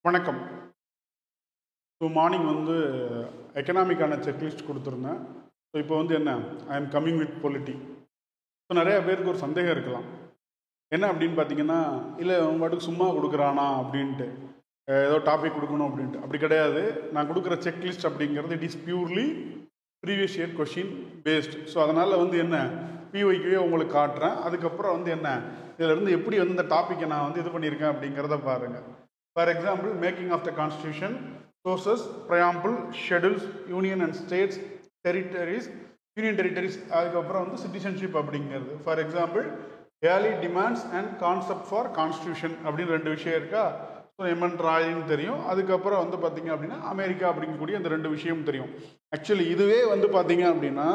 வணக்கம். So morning வந்து எக்கனாமிக்கான checklist கொடுத்துருந்தேன். ஸோ இப்போ வந்து என்ன, I am coming with polity. So நிறையா பேருக்கு ஒரு சந்தேகம் இருக்கலாம். என்ன அப்படின்னு பார்த்தீங்கன்னா, இல்லை அவன் பாட்டுக்கு சும்மா கொடுக்குறானா அப்படின்ட்டு, ஏதோ டாபிக் கொடுக்கணும் அப்படின்ட்டு. அப்படி கிடையாது. நான் கொடுக்குற செக்லிஸ்ட் அப்படிங்கிறது it is purely previous year question based. So அதனால் வந்து என்ன, பிஒய்க்குவே உங்களுக்கு காட்டுறேன். அதுக்கப்புறம் வந்து என்ன, இதிலேருந்து எப்படி வந்து இந்த டாப்பிக்கை நான் வந்து இது பண்ணியிருக்கேன் அப்படிங்கிறத பாருங்கள். For example, making of the constitution, sources, preamble, schedules, union and states, territories, union territories, அதுக்கப்புறம் வந்து citizenship அப்படிங்கிறது. For example, early demands and concept for constitution அப்படின்னு ரெண்டு விஷயம் இருக்கா. ஸோ எம்என் ராயின்னு தெரியும். அதுக்கப்புறம் வந்து பார்த்தீங்க அப்படின்னா அமெரிக்கா அப்படிங்கக்கூடிய அந்த ரெண்டு விஷயம் தெரியும். ஆக்சுவலி இதுவே வந்து பார்த்தீங்க அப்படின்னா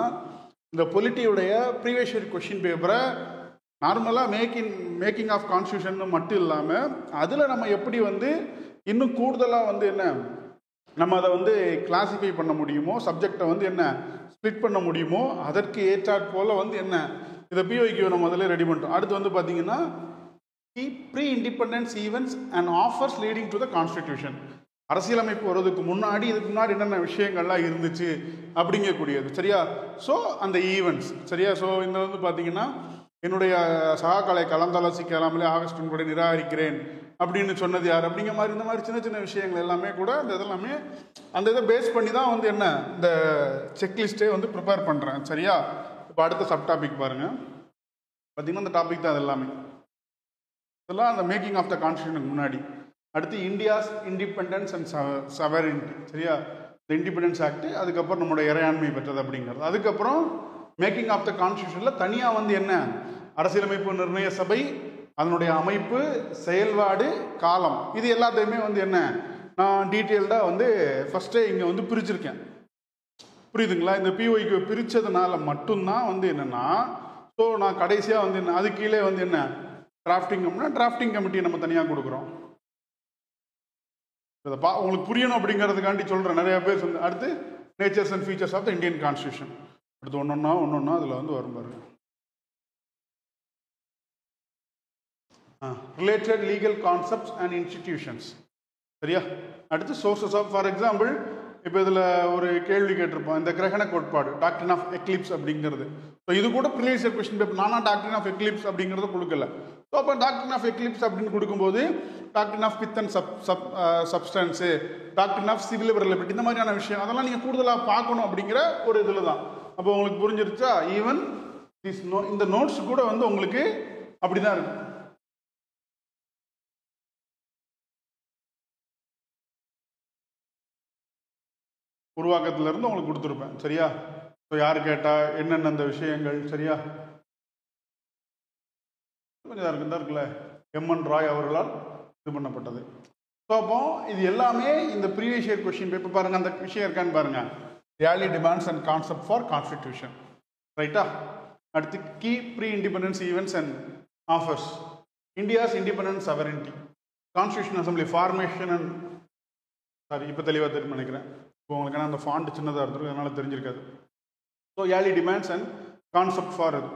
இந்த பொலிட்டியுடைய ப்ரீவியஸ் இயர் கொஷின் பேப்பரை நார்மலாக மேக்கிங் ஆஃப் கான்ஸ்டியூஷன் மட்டும் இல்லாமல் அதில் நம்ம எப்படி வந்து இன்னும் கூடுதலாக வந்து என்ன நம்ம அதை வந்து கிளாஸிஃபை பண்ண முடியுமோ, சப்ஜெக்டை வந்து என்ன ஸ்ப்ளிட் பண்ண முடியுமோ, அதற்கு ஏற்றாற் போல் வந்து என்ன இதை பிஒய்க்கு நம்ம முதல்ல ரெடி பண்ணிட்டோம். அடுத்து வந்து பார்த்தீங்கன்னா pre independence events and offers leading to the constitution. அரசியலமைப்பு வருவதுக்கு முன்னாடி இதுக்கு முன்னாடி என்னென்ன விஷயங்கள்லாம் இருந்துச்சு அப்படிங்கக்கூடியது. சரியா? ஸோ அந்த ஈவெண்ட்ஸ் சரியா. ஸோ இந்த வந்து பார்த்தீங்கன்னா என்னுடைய சகாக்களை கலந்தாலோசிக்கலாமலே ஆகஸ்ட் கூட நிராகரிக்கிறேன் அப்படின்னு சொன்னது யார் அப்படிங்கிற மாதிரி இந்த மாதிரி சின்ன சின்ன விஷயங்கள் எல்லாமே கூட அந்த இதெல்லாமே அந்த இதை பேஸ் பண்ணி தான் வந்து என்ன இந்த செக்லிஸ்ட்டே வந்து ப்ரிப்பேர் பண்ணுறேன். சரியா? இப்போ அடுத்த சப்டாபிக் பாருங்கள். பார்த்திங்கன்னா இந்த டாபிக் தான் அது எல்லாமே. இதெல்லாம் அந்த மேக்கிங் ஆஃப் த கான்ஸ்டியூஷனுக்கு முன்னாடி. அடுத்து இந்தியாஸ் இண்டிபெண்டன்ஸ் அண்ட் சவரின்டி. சரியா? இந்த இண்டிபெண்டன்ஸ் ஆக்ட், அதுக்கப்புறம் நம்மளோட இறையாண்மை பெற்றது அப்படிங்கிறது. அதுக்கப்புறம் மேக்கிங் ஆஃப் த கான்ஸ்டியூஷனில் தனியாக வந்து என்ன அரசியலமைப்பு நிர்ணய சபை, அதனுடைய அமைப்பு, செயல்பாடு, காலம், இது எல்லாத்தையுமே வந்து என்ன நான் டீட்டெயில்டாக வந்து ஃபஸ்ட்டே இங்கே வந்து பிரிச்சிருக்கேன். புரியுதுங்களா? இந்த பிஒய்க்கு பிரித்ததுனால மட்டும்தான் வந்து என்னென்னா, ஸோ நான் கடைசியாக வந்து என்ன அது கீழே வந்து என்ன டிராஃப்டிங் அப்படின்னா டிராஃப்டிங் கமிட்டியை நம்ம தனியாக கொடுக்குறோம். இதை உங்களுக்கு புரியணும் அப்படிங்கிறதுக்காண்டி சொல்கிறேன். நிறைய பேர் வந்து அடுத்து natures and features of the Indian constitution. அடுத்து ஒன்றொன்னா அதில் வந்து வரும் பாருங்க. Related legal concepts and institutions. சரியா? அடுத்து சோர்சஸ் ஆஃப், ஃபார் எக்ஸாம்பிள் இப்போ இதில் ஒரு கேள்வி கேட்டிருப்போம், இந்த கிரகண கோட்பாடு டாக்ட்ரின் ஆஃப் எக்லிப்ஸ் அப்படிங்கிறது. ஸோ இது கூட ப்ரீவியஸ் இயர் கொஸ்டின் பேப்பர். நானா டாக்ட்ரின் ஆஃப் எக்லிப்ஸ் அப்படிங்கிறத கொடுக்கல. ஸோ அப்போ டாக்ட்ரின் ஆஃப் எக்லிப்ஸ் அப்படின்னு கொடுக்கும்போது doctrine of pith and substance, doctrine of civil reliability, இந்த மாதிரியான விஷயம் அதெல்லாம் நீங்கள் கூடுதலாக பார்க்கணும் அப்படிங்கிற ஒரு இதில் தான். அப்போ உங்களுக்கு புரிஞ்சிருச்சா? ஈவன் இந்த நோட்ஸ் கூட வந்து உங்களுக்கு அப்படி தான் இருக்கும். உருவாக்கத்திலிருந்து உங்களுக்கு கொடுத்துருப்பேன். சரியா? ஸோ யார் கேட்டால் என்னென்ன அந்த விஷயங்கள். சரியா? கொஞ்சம் தான் இருக்குல்ல, எம்என் ராய் அவர்களால் இது பண்ணப்பட்டது. ஸோ அப்போ இது எல்லாமே இந்த ப்ரீவியஸ் இயர் கொஸ்டின் பேப்பர் பாருங்கள், அந்த விஷயம் இருக்கான்னு பாருங்கள். Early demands and concept for constitution. ரைட்டா? அடுத்து key pre independence events and offers, India's independence sovereignty, constitution assembly formation and இப்போ தெளிவாக தெரியும் நினைக்கிறேன். இப்போ உங்களுக்கு அந்த ஃபாண்ட் சின்னதாக இருந்திருக்கு, அதனால் தெரிஞ்சிருக்காது. So early demands and concept for இது.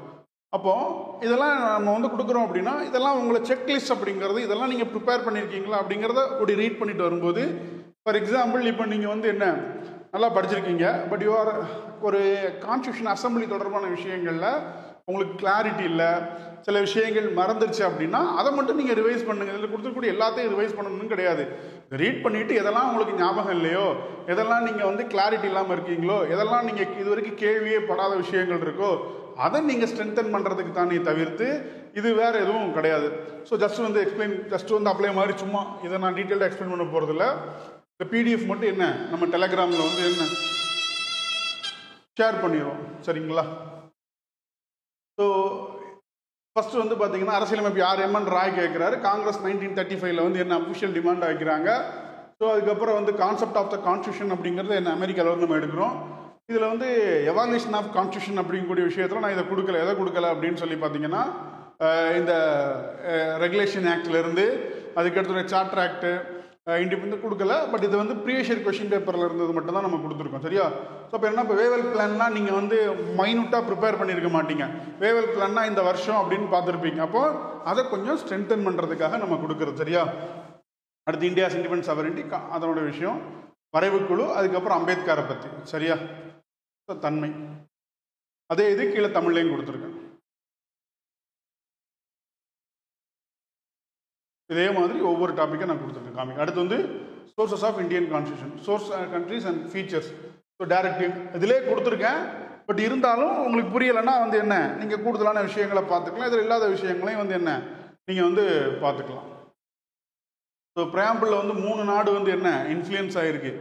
அப்போது இதெல்லாம் நம்ம வந்து கொடுக்குறோம் அப்படின்னா இதெல்லாம் உங்களை செக்லிஸ்ட் அப்படிங்கிறது இதெல்லாம் நீங்கள் ப்ரிப்பேர் பண்ணியிருக்கீங்களா அப்படிங்கிறத அப்படி ரீட் பண்ணிட்டு வரும்போது, ஃபார் எக்ஸாம்பிள் இப்போ நீங்கள் வந்து என்ன நல்லா படிச்சிருக்கீங்க, பட் யூஆர் ஒரு கான்ஸ்டியூஷன் அசம்பிளி தொடர்பான விஷயங்களில் உங்களுக்கு கிளாரிட்டி இல்லை, சில விஷயங்கள் மறந்துருச்சு அப்படின்னா அதை மட்டும் நீங்கள் ரிவைஸ் பண்ணுங்கள். இதில் கொடுத்துக்கூடிய எல்லாத்தையும் ரிவைஸ் பண்ணணும்னு கிடையாது. ரீட் பண்ணிவிட்டு எதெல்லாம் உங்களுக்கு ஞாபகம் இல்லையோ, எதெல்லாம் நீங்கள் வந்து கிளாரிட்டி இல்லாமல் இருக்கீங்களோ, எதெல்லாம் நீங்கள் இது வரைக்கும் கேள்வியே படாத விஷயங்கள் இருக்கோ அதை நீங்கள் ஸ்ட்ரென்தன் பண்ணுறதுக்கு தானே தவிர்த்து இது வேறு எதுவும் கிடையாது. ஸோ ஜஸ்ட் வந்து அப்ளை மாதிரி சும்மா இதை நான் டீட்டெயிலாக எக்ஸ்பிளைன் பண்ண போகிறதில்ல. இந்த பிடிஎஃப் மட்டும் என்ன நம்ம டெலகிராமில் வந்து என்ன ஷேர் பண்ணிடுவோம். சரிங்களா? ஸோ ஃபஸ்ட்டு வந்து பார்த்தீங்கன்னா அரசியலமைப்பு யார் எம்என் ராய் கேட்குறாரு. காங்கிரஸ் 1935 வந்து என்ன அஃபிஷியல் டிமாண்ட் வைக்கிறாங்க. ஸோ அதுக்கப்புறம் வந்து கான்செப்ட் ஆஃப் த கான்ஸ்டியூஷன் அப்படிங்கிறது என்ன அமெரிக்காவில் வந்து நம்ம எடுக்கிறோம். இதில் வந்து எவால்யூஷன் ஆஃப் கான்ஸ்டியூஷன் அப்படிங்கக்கூடிய விஷயத்தில் நான் இதை கொடுக்கல. எதை கொடுக்கல அப்படின்னு சொல்லி பார்த்தீங்கன்னா இந்த ரெகுலேஷன் ஆக்ட்லேருந்து அதுக்கடுத்து சார்ட்டர் ஆக்டு இண்டிபெண்ட் கொடுக்கல. பட் இது வந்து ப்ரீவியஸ் இயர் கொஸ்டின் பேப்பரில் இருந்தது மட்டும் தான் நம்ம கொடுத்துருக்கோம். சரியா? ஸோ இப்போ என்ன, இப்போ வேவல் பிளான்லாம் நீங்கள் வந்து மைனூட்டாக ப்ரிப்பேர் பண்ணியிருக்க மாட்டீங்க. வேவல் பிளான்னா இந்த வருஷம் அப்படின்னு பார்த்துருப்பீங்க. அப்போது அதை கொஞ்சம் ஸ்ட்ரென்தன் பண்ணுறதுக்காக நம்ம கொடுக்குறது. சரியா? அடுத்து இந்தியாஸ் இண்டிபெண்டன்ஸ் சாவரிட்டி, அதனோட விஷயம், வரைவுக்குழு, அதுக்கப்புறம் அம்பேத்கரை பற்றி. சரியா? தன்மை. அதே இது கீழே தமிழ்லையும் கொடுத்துருக்கேன். இதே மாதிரி ஒவ்வொரு டாப்பிக்கை நான் கொடுத்துருக்கேன் காமிக். அடுத்து வந்து sources of Indian constitution, source countries and features. So directive இதிலே கொடுத்துருக்கேன். பட் இருந்தாலும் உங்களுக்கு புரியலைன்னா வந்து என்ன, நீங்கள் கூடுதலான விஷயங்களை பார்த்துக்கலாம். இதில் இல்லாத விஷயங்களையும் வந்து என்ன நீங்கள் வந்து பார்த்துக்கலாம். ஸோ பிராம்பிளில் வந்து 3 நாடு வந்து என்ன இன்ஃப்ளூயன்ஸ் ஆகிருக்கு.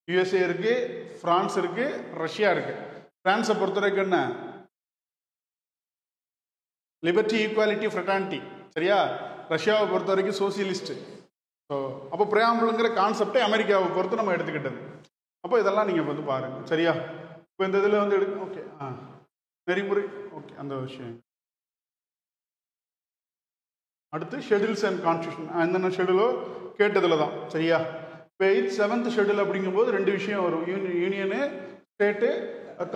யுஎஸ்ஏ இருக்குது, ஃப்ரான்ஸ் இருக்குது, ரஷ்யா இருக்குது. ஃப்ரான்ஸை பொறுத்த வரைக்கும் என்ன, லிபர்ட்டி, ஈக்குவாலிட்டி, ஃப்ரெட்டர்னிட்டி. சரியா? ரஷ்யாவை பொறுத்த வரைக்கும் சோசியலிஸ்ட்டு. ஸோ அப்போ பிராம்பிளுங்கிற கான்செப்டை அமெரிக்காவை பொறுத்து நம்ம எடுத்துக்கிட்டது. அப்போ இதெல்லாம் நீங்கள் வந்து பாருங்கள். சரியா? இப்போ இந்த இதில் வந்து ஓகே, நெறிமுறை, ஓகே, அந்த விஷயம். அடுத்து ஷெடியூல்ஸ் அண்ட் கான்ஸ்டியூஷன். என்னென்ன ஷெடியூலோ கேட்டதில் தான். சரியா? இப்போ 7th ஷெடியூல் அப்படிங்கும்போது 2 விஷயம் வரும், யூனியனு, ஸ்டேட்டு,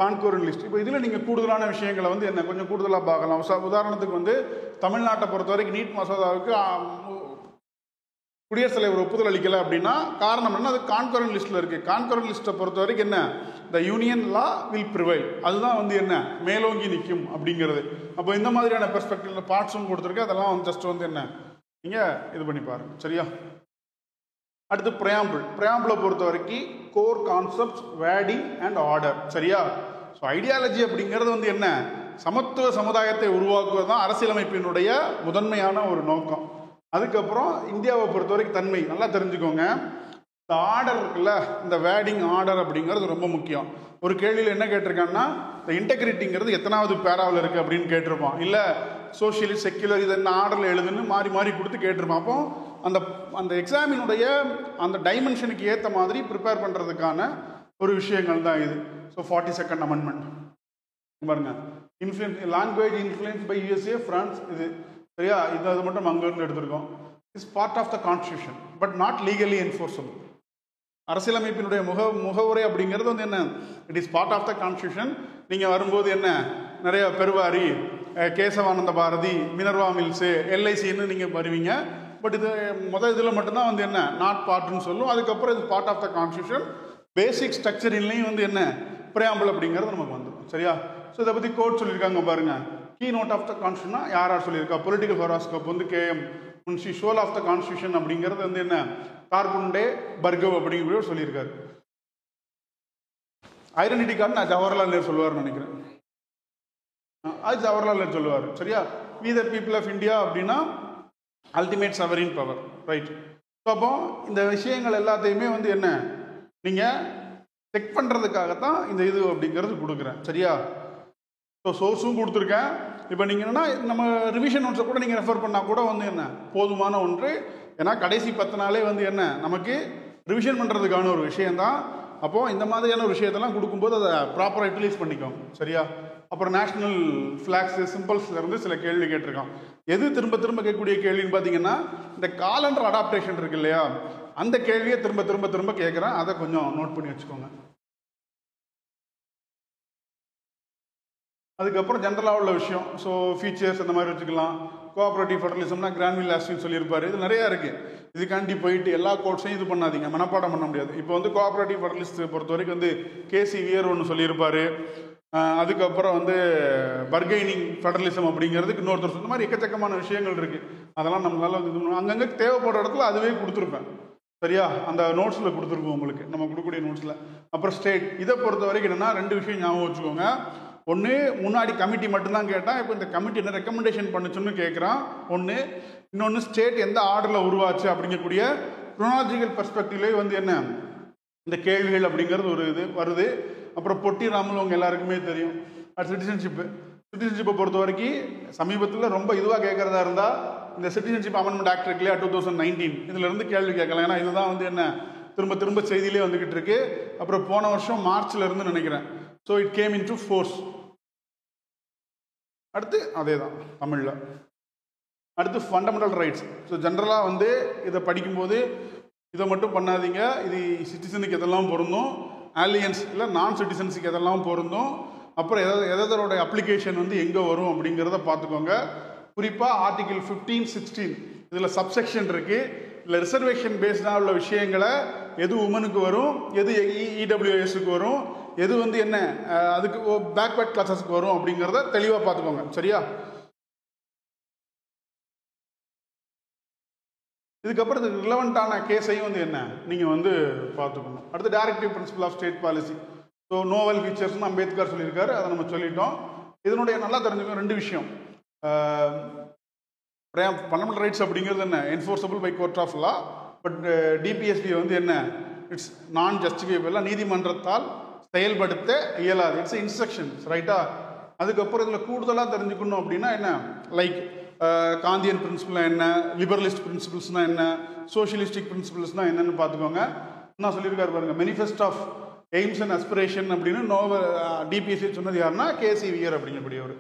கான்கோரன் லிஸ்ட். இப்போ இதில் நீங்கள் கூடுதலான விஷயங்களை வந்து என்ன கொஞ்சம் கூடுதலாக பார்க்கலாம். உதாரணத்துக்கு வந்து தமிழ்நாட்டை பொறுத்த வரைக்கும் நீட் மசோதாவுக்கு குடியரசுத் தலைவர் ஒப்புதல் அளிக்கலை அப்படின்னா காரணம் என்ன, அது கான்கரண்ட் லிஸ்ட்டில் இருக்குது. கான்கரண்ட் லிஸ்ட்டை பொறுத்த வரைக்கும் என்ன, the union law will prevail, அதுதான் வந்து என்ன மேலோங்கி நிற்கும் அப்படிங்கிறது. அப்போ இந்த மாதிரியான பெர்ஸ்பெக்டிவ்ல பார்ட்ஸும் கொடுத்துருக்கு. அதெல்லாம் வந்து ஜஸ்ட் வந்து என்ன நீங்கள் இது பண்ணி பாருங்கள். சரியா? அடுத்து ப்ரியாம்பிளை பொறுத்த வரைக்கும் core concepts, wording and order. சரியா? ஸோ ஐடியாலஜி அப்படிங்கிறது வந்து என்ன, சமத்துவ சமுதாயத்தை உருவாக்குவது தான் அரசியலமைப்பினுடைய முதன்மையான ஒரு நோக்கம். அதுக்கப்புறம் இந்தியாவை பொறுத்த வரைக்கும் தன்மை நல்லா தெரிஞ்சுக்கோங்க. இந்த ஆர்டர் இருக்குல்ல, இந்த வேர்டிங் ஆர்டர் அப்படிங்கிறது ரொம்ப முக்கியம். ஒரு கேள்வியில் என்ன கேட்டிருக்காங்கன்னா, இந்த இன்டெகிரிட்டிங்கிறது எத்தனாவது பேராவில் இருக்குது அப்படின்னு கேட்டிருப்பான். இல்லை சோஷியலிஸ்ட், செக்யுலர், இது என்ன ஆர்டரில் எழுதுன்னு மாறி மாறி கொடுத்து கேட்டிருப்பான். அப்போ அந்த அந்த எக்ஸாமினுடைய அந்த டைமென்ஷனுக்கு ஏற்ற மாதிரி ப்ரிப்பேர் பண்ணுறதுக்கான ஒரு விஷயங்கள் தான் இது. ஸோ 42nd அமெண்ட்மெண்ட் பாருங்க, influence language influence by USA, France. இது சரியா? அது மட்டும் அங்கேருந்து எடுத்திருக்கோம். Is part of the constitution but not legally enforceable. அரசியலமைப்பினுடைய முகவுரை அப்படிங்கிறது வந்து என்ன, it is part of the constitution. நீங்கள் வரும்போது என்ன நிறைய பெருவாரி, கேசவானந்த பாரதி, மினர்வா மில்ஸு, எல்ஐசின்னு நீங்கள் வருவீங்க. பட் இது இதில் மட்டும்தான் வந்து என்ன நாட் பார்ட்னு சொல்லும். அதுக்கப்புறம் இது பார்ட் ஆஃப் த கான்ஸ்டியூஷன். பேசிக் ஸ்ட்ரக்சரின்லையும் வந்து என்ன பிரியாம்பிள் அப்படிங்கிறது நமக்கு வந்துடும். சரியா? ஸோ இதை பற்றி கோட் சொல்லியிருக்காங்க பாருங்கள். கீ நோட் ஆஃப் த கான்ஸ்டியூஷனா யார் சொல்லியிருக்கா, பொலிட்டிக்கல் ஹொராஸ்கோப் வந்து KM Munshi. Soul of the constitution அப்படிங்கிறது வந்து என்ன கார்குண்டே பர்கவ் அப்படிங்கிற சொல்லியிருக்காரு. ஐடென்டிட்டி கார்டு நான் ஜவஹர்லால் நேரு சொல்லுவார்னு நினைக்கிறேன். அது ஜவஹர்லால் நேரு சொல்லுவார். சரியா? We the people of India அப்படின்னா ultimate sovereign power. Right? So அப்போ இந்த விஷயங்கள் எல்லாத்தையுமே வந்து என்ன நீங்கள் செக் பண்ணுறதுக்காகத்தான் இந்த இது அப்படிங்கிறது கொடுக்குறேன். சரியா? ஸோ சோர்ஸும் கொடுத்துருக்கேன். இப்போ நீங்கள் என்னென்னா நம்ம ரிவிஷன் நோட்ஸை கூட நீங்கள் ரெஃபர் பண்ணால் கூட வந்து என்ன போதுமான ஒன்று. ஏன்னா கடைசி 10 நாளே வந்து என்ன நமக்கு ரிவிஷன் பண்ணுறதுக்கான ஒரு விஷயந்தான். அப்போது இந்த மாதிரியான ஒரு விஷயத்தெல்லாம் கொடுக்கும்போது அதை ப்ராப்பராக யூட்டிலைஸ் பண்ணிக்கோங்க. சரியா? அப்புறம் நேஷ்னல் ஃப்ளாக்ஸு, சிம்பிள்ஸ்லேருந்து சில கேள்வி கேட்டிருக்கான். எது திரும்ப திரும்ப கேட்கக்கூடிய கேள்வின்னு பார்த்தீங்கன்னா, இந்த காலண்டர் அடாப்டேஷன் இருக்கு இல்லையா, அந்த கேள்வியை திரும்ப திரும்ப திரும்ப கேட்குறேன். அதை கொஞ்சம் நோட் பண்ணி வச்சுக்கோங்க. அதுக்கப்புறம் ஜென்ரலாக உள்ள விஷயம். ஸோ ஃபீச்சர்ஸ் அந்த மாதிரி வச்சுக்கலாம். கோஆப்ரேட்டிவ் ஃபெடரலிசம்னா கிரான்வில் லாஸ்டின்னு சொல்லியிருப்பார். இது நிறையா இருக்குது. இதுக்காண்டி போயிட்டு எல்லா கோட்ஸையும் இது பண்ணாதீங்க, மனப்பாடம் பண்ண முடியாது. இப்போ வந்து கோஆப்ரேட்டிவ் ஃபெடரலிஸ்ட் பொறுத்த வரைக்கும் வந்து கேசி வியர் ஒன்று சொல்லியிருப்பார். அதுக்கப்புறம் வந்து பர்கெய்னிங் ஃபெடரலிசம் அப்படிங்கிறதுக்கு இன்னொருத்தர் சொன்ன மாதிரி எக்கச்சக்கமான விஷயங்கள் இருக்குது. அதெல்லாம் நம்மளால வந்து இது அங்கங்கே தேவைப்படுற இடத்துல அதுவே கொடுத்துருப்பேன். சரியா? அந்த நோட்ஸில் கொடுத்துருக்கோம் உங்களுக்கு, நம்ம கொடுக்கக்கூடிய நோட்ஸில். அப்புறம் ஸ்டேட், இதை பொறுத்த வரைக்கும் என்னென்னா 2 விஷயம் ஞாபகம் வச்சுக்கோங்க. ஒன்று, முன்னாடி கமிட்டி மட்டும்தான் கேட்டான், இப்போ இந்த கமிட்டி என்ன ரெக்கமெண்டேஷன் பண்ணுச்சுன்னு கேட்குறான் ஒன்று. இன்னொன்று, ஸ்டேட் எந்த ஆர்டரில் உருவாச்சு அப்படிங்கக்கூடிய குரோனாலஜிக்கல் பெர்ஸ்பெக்டிவ்லேயே வந்து என்ன இந்த கேள்விகள் அப்படிங்கிறது ஒரு இது வருது. அப்புறம் பொட்டி ராமுல் உங்கள் எல்லாருக்குமே தெரியும். அது சிட்டிசன்ஷிப்பை பொறுத்த வரைக்கும் சமீபத்தில் ரொம்ப இதுவாக கேட்குறதா இருந்தால் இந்த சிட்டிசன்ஷிப் அமெண்ட்மெண்ட் ஆக்ட் இருக்கு இல்லையா 2019, இதிலேருந்து கேள்வி கேட்கலாம். ஏன்னா இதுதான் வந்து என்ன திரும்ப திரும்ப செய்தியிலே வந்துக்கிட்டு இருக்கு. அப்புறம் போன வருஷம் மார்ச்ல இருந்து நினைக்கிறேன். So it came in to force. அடுத்து அதே தான் தமிழில். அடுத்து ஃபண்டமெண்டல் ரைட்ஸ். ஸோ ஜென்ரலாக வந்து இதை படிக்கும்போது இதை மட்டும் பண்ணாதீங்க, இது சிட்டிசனுக்கு எதெல்லாம் பொருந்தும், ஆலியன்ஸ் இல்லை நான் சிட்டிசன்ஸுக்கு எதெல்லாம் பொருந்தும், அப்புறம் எதோட அப்ளிகேஷன் வந்து எங்கே வரும் அப்படிங்கிறத பார்த்துக்கோங்க. குறிப்பாக ஆர்டிகிள் 15, 16 இதில் சப்செக்ஷன் இருக்குது. இல்லை ரிசர்வேஷன் பேஸ்டாக உள்ள விஷயங்களை எது உமனுக்கு வரும், எது இடபிள்யூஎஸ்க்கு வரும், எது வந்து என்ன அதுக்கு பேக்வர்ட் கிளாஸஸ்க்கு வரும் அப்படிங்கிறத தெளிவாக பார்த்துக்கோங்க. சரியா? இதுக்கப்புறம் இது ரிலவெண்ட்டான கேஸையும் வந்து என்ன நீங்கள் வந்து பார்த்துக்கணும். அடுத்து directive principle of state policy. So novel ஃபீச்சர்ஸ்னு அம்பேத்கர் சொல்லியிருக்காரு, அதை நம்ம சொல்லிட்டோம். இதனுடைய நல்லா தெரிஞ்சுக்கணும் ரெண்டு விஷயம். ஃபண்டமெண்டல் ரைட்ஸ் அப்படிங்கிறது என்ன, enforceable by court of law. But DPSP வந்து என்ன, இட்ஸ் நான் ஜஸ்டிஃபைபிள், நீதிமன்றத்தால் செயல்படுத்த இயலாது, இட்ஸ் இன்ஸ்ட்ரக்ஷன்ஸ். ரைட்டா? அதுக்கப்புறம் இதில் கூடுதலாக தெரிஞ்சுக்கணும் அப்படின்னா என்ன, லைக் காந்தியன் பிரின்சிபல்னா என்ன, லிபரலிஸ்ட் பிரின்சிபல்ஸ்னால் என்ன, சோஷியலிஸ்டிக் பிரின்சிபல்ஸ்னால் என்னன்னு பார்த்துக்கோங்க. என்ன சொல்லியிருக்காரு பாருங்க, manifesto of aims and aspiration அப்படின்னு டிபிஎஸ்சி சொன்னது யாருன்னா கேசி வியர் அப்படிங்கக்கூடியவர்.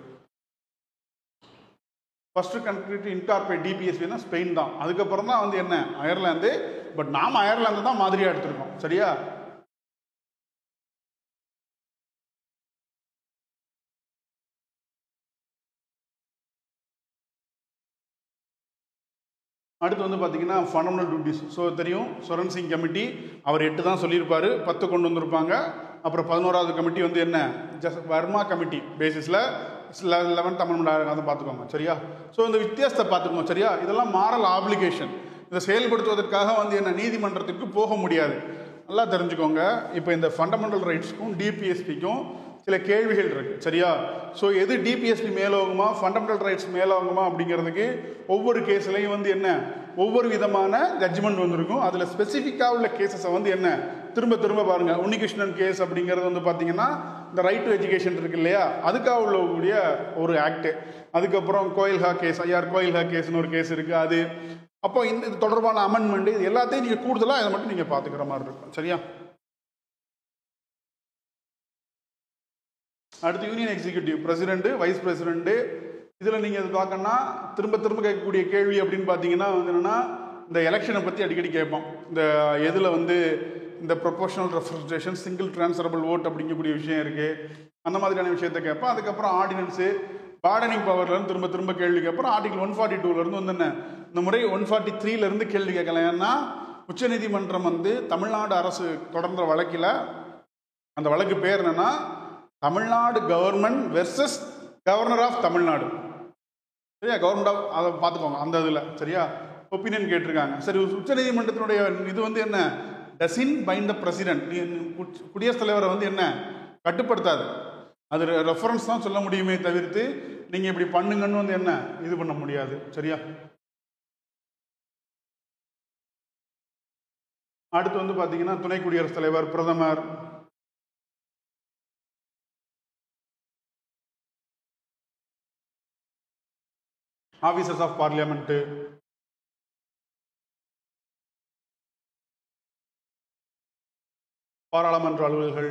ஃபர்ஸ்ட் கண்ட்ரி டு இன்கார்பரேட் டிபிஎஸ்பின்னா ஸ்பெயின் தான். அதுக்கப்புறம் தான் வந்து என்ன அயர்லாந்து. பட் நாம் அயர்லாந்து தான் மாதிரியாக எடுத்திருக்கோம். சரியா? அடுத்து வந்து பார்த்தீங்கன்னா ஃபண்டமெண்டல் டியூட்டிஸ். ஸோ தெரியும், சொரன் சிங் கமிட்டி அவர் 8 தான் சொல்லியிருப்பார், 10 கொண்டு வந்திருப்பாங்க. அப்புறம் 11வது கமிட்டி வந்து என்ன, வர்மா கமிட்டி பேசிஸில் 11th அமெண்ட்மெண்ட் அதை பார்த்துக்கோங்க. சரியா? ஸோ இந்த வித்தியாசத்தை பார்த்துக்கோங்க. சரியா? இதெல்லாம் மாரல் ஆப்ளிகேஷன். இதை செயல்படுத்துவதற்காக வந்து என்ன நீதிமன்றத்துக்கு போக முடியாது. நல்லா தெரிஞ்சுக்கோங்க. இப்போ இந்த ஃபண்டமெண்டல் ரைட்ஸ்க்கும் டிபிஎஸ்பிக்கும் சில கேள்விகள் இருக்குது. சரியா? ஸோ எது டிபிஎஸ்பி மேலோகுமா ஃபண்டமெண்டல் ரைட்ஸ் மேலோகுமா அப்படிங்கிறதுக்கு ஒவ்வொரு கேஸ்லையும் வந்து என்ன ஒவ்வொரு விதமான ஜட்ஜ்மெண்ட் வந்திருக்கும். அதில் ஸ்பெசிஃபிக்காக உள்ள கேசஸை வந்து என்ன திரும்ப திரும்ப பாருங்கள். உன்னிகிருஷ்ணன் கேஸ் அப்படிங்கிறது வந்து பார்த்தீங்கன்னா இந்த ரைட் டு எஜுகேஷன் இருக்கு இல்லையா, அதுக்காக உள்ளக்கூடிய ஒரு ஆக்டு. அதுக்கப்புறம் கோயில்ஹா கேஸ், ஐஆர் கோயில்ஹா கேஸ்னு ஒரு கேஸ் இருக்குது. அது அப்போ இந்த இது தொடர்பான அமெண்ட்மெண்ட் இது எல்லாத்தையும் நீங்கள் கூடுதலாக இதை மட்டும் நீங்கள் பார்த்துக்கிற மாதிரி இருக்கும். சரியா? அடுத்து union executive, president, vice president. இதில் நீங்கள் இது பார்க்கணும்னா திரும்ப திரும்ப கேட்கக்கூடிய கேள்வி அப்படின்னு பார்த்தீங்கன்னா வந்து என்னென்னா இந்த எலெக்ஷனை பற்றி அடிக்கடி கேட்போம். இந்த எதில் வந்து இந்த proportional representation, single transferable vote அப்படிங்கக்கூடிய விஷயம் இருக்குது. அந்த மாதிரியான விஷயத்தை கேட்போம். அதுக்கப்புறம் ஆர்டினன்ஸு, பார்டனிங் பவர்லேருந்து திரும்ப திரும்ப கேள்வி கேட்போம். ஆர்டிகல் 142 வந்து என்ன இந்த முறை 143 கேள்வி கேட்கலாம். ஏன்னா உச்சநீதிமன்றம் வந்து தமிழ்நாடு அரசு தொடர்ந்த வழக்கில் அந்த வழக்கு பேர் என்னன்னா Tamil Nadu government versus governor of Tamil Nadu. சரியா? கவர்மெண்ட் ஆஃப் அதை பார்த்துக்கோங்க அந்த இதில். சரியா? ஒப்பீனியன் கேட்டிருக்காங்க. சரி, உச்சநீதிமன்றத்தினுடைய இது வந்து என்ன டசின் பைண்ட் த பிரசிடென்ட், குடியரசுத் தலைவரை வந்து என்ன கட்டுப்படுத்தாது. அது ரெஃபரன்ஸ் தான் சொல்ல முடியுமே தவிர்த்து நீங்கள் இப்படி பண்ணுங்கன்னு வந்து என்ன இது பண்ண முடியாது. சரியா? அடுத்து வந்து பார்த்தீங்கன்னா துணை குடியரசுத் தலைவர், பிரதமர், ஆஃபீஸர்ஸ் ஆஃப் பார்லிமெண்ட், பாராளுமன்ற அலுவலர்கள்,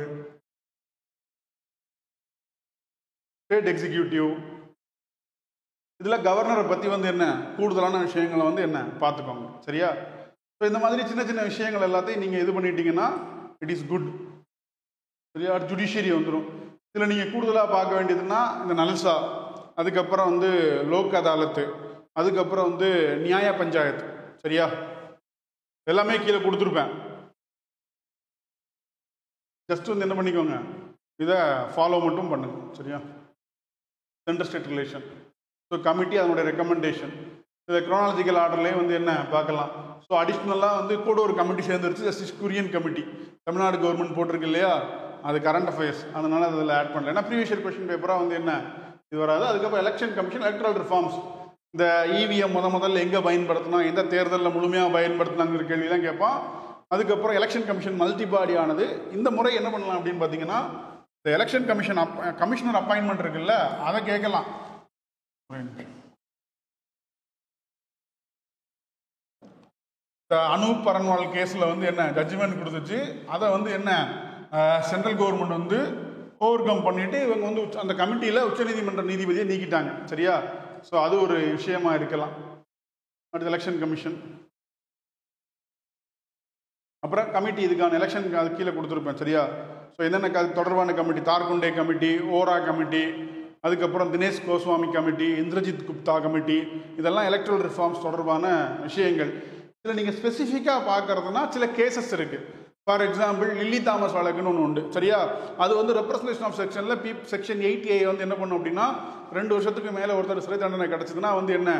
ஸ்டேட் எக்ஸிக்யூட்டிவ். இதில் கவர்னரை பற்றி வந்து என்ன கூடுதலான விஷயங்களை வந்து என்ன பார்த்துக்கோங்க. சரியா? ஸோ இந்த மாதிரி சின்ன சின்ன விஷயங்கள் எல்லாத்தையும் நீங்கள் இது பண்ணிட்டீங்கன்னா இட் இஸ் குட். சரியா? ஜுடிஷியரி வந்துடும். இதில் நீங்கள் கூடுதலாக பார்க்க வேண்டியதுன்னா இந்த நல்சா, அதுக்கப்புறம் வந்து லோக் அதாலத்து, அதுக்கப்புறம் வந்து நியாய பஞ்சாயத்து. சரியா? எல்லாமே கீழே கொடுத்துருப்பேன். ஜஸ்ட் வந்து என்ன பண்ணிக்கோங்க, இதை ஃபாலோ மட்டும் பண்ணுங்க. சரியா? Centre state relation. So committee அதனுடைய ரெக்கமெண்டேஷன் இதை குரோனாலஜிக்கல் ஆர்டர்லேயே வந்து என்ன பார்க்கலாம். ஸோ அடிஷ்னலாக வந்து கூட ஒரு கமிட்டி சேர்ந்துருச்சு, justice Kurian committee. Tamil Nadu government போட்டிருக்கு இல்லையா, அது கரண்ட் அஃபேர்ஸ், அதனால் அதில் ஆட் பண்ணல. ஏன்னா ப்ரீவியஸ் இயர் கொஸ்டின் பேப்பராக வந்து என்ன இது வராது. அதுக்கப்புறம் எலெக்ஷன் கமிஷன், எலக்ட்ரல் ரிஃபார்ம்ஸ், இந்த இவிஎம் முதல்ல எங்கே பயன்படுத்தணும், எந்த தேர்தலில் முழுமையாக பயன்படுத்தினாங்கிற கேள்விலாம் கேட்பான். அதுக்கப்புறம் எலெக்ஷன் கமிஷன் மல்டி பாடி ஆனது. இந்த முறை என்ன பண்ணலாம் அப்படின்னு பார்த்தீங்கன்னா இந்த எலெக்ஷன் கமிஷன் கமிஷனர் அப்பாயின்மெண்ட் இருக்குல்ல அதை கேட்கலாம். அனூப் பரன்வால் கேஸில் வந்து என்ன ஜட்ஜ்மெண்ட் கொடுத்துச்சு, அதை வந்து என்ன சென்ட்ரல் கவர்மெண்ட் வந்து ஓவர் கம் பண்ணிட்டு இவங்க வந்து அந்த கமிட்டியில் உச்சநீதிமன்ற நீதிபதியை நீக்கிட்டாங்க. சரியா? ஸோ அது ஒரு விஷயமா இருக்கலாம். அடுத்து எலெக்ஷன் கமிஷன், அப்புறம் கமிட்டி, இதுக்கான எலெக்ஷன் அது கீழே கொடுத்துருப்பேன். சரியா? ஸோ என்னென்ன தொடர்பான கமிட்டி, தார்குண்டே கமிட்டி, ஓரா கமிட்டி, அதுக்கப்புறம் தினேஷ் கோஸ்வாமி கமிட்டி, இந்திரஜித் குப்தா கமிட்டி, இதெல்லாம் எலக்ட்ரல் ரிஃபார்ம்ஸ் தொடர்பான விஷயங்கள். இதில் நீங்கள் ஸ்பெசிஃபிக்காக பார்க்குறதுனா சில கேசஸ் இருக்குது. ஃபார் எக்ஸாம்பிள் லில்லி தாமஸ் வழக்குன்னு ஒன்று உண்டு, சரியா? அது வந்து ரெப்ரசன்டேஷன் ஆஃப் செக்ஷனில் செக்ஷன் 80A வந்து என்ன பண்ணும் அப்படின்னா, 2 வருஷத்துக்கு மேலே ஒருத்தர் சிறை தண்டனை கிடச்சிதுன்னா வந்து என்ன,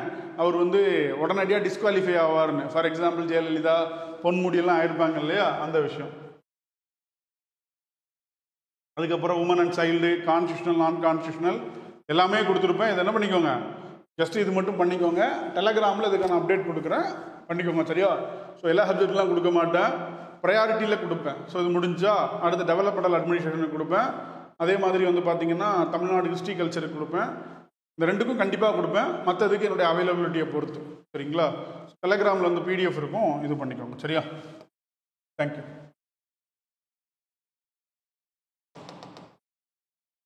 அவர் வந்து உடனடியாக டிஸ்குவாலிஃபை ஆவார்னு. ஃபார் எக்ஸாம்பிள் ஜெயலலிதா, பொன்முடியெல்லாம் ஆயிருப்பாங்க இல்லையா, அந்த விஷயம். அதுக்கப்புறம் உமன் அண்ட் சைல்டு, கான்ஸ்டியூஷனல், நான் கான்ஸ்டியூஷனல் எல்லாமே கொடுத்துருப்பேன். இதை என்ன பண்ணிக்கோங்க, ஜஸ்ட் இது மட்டும் பண்ணிக்கோங்க. டெலகிராமில் இதுக்கான அப்டேட் கொடுக்குறேன், பண்ணிக்கோங்க, சரியா? ஸோ எல்லா சப்ஜெக்ட்லாம் கொடுக்க மாட்டேன், ப்ரையாரிட்டியில் கொடுப்பேன். ஸோ இது முடிஞ்சா அடுத்து டெவலப்மெண்டல் அட்மினிஸ்ட்ரேஷனுக்கு கொடுப்பேன். அதே மாதிரி வந்து பார்த்தீங்கன்னா தமிழ்நாடு ஹிஸ்ட்ரி கல்ச்சருக்கு கொடுப்பேன். இந்த 2க்கும் கண்டிப்பாக கொடுப்பேன், மற்றதுக்கு என்னுடைய அவைலபிலிட்டியை பொறுத்து, சரிங்களா? டெலகிராமில் வந்து PDF இருக்கும், இது பண்ணிக்கோங்க, சரியா? தேங்க்யூ.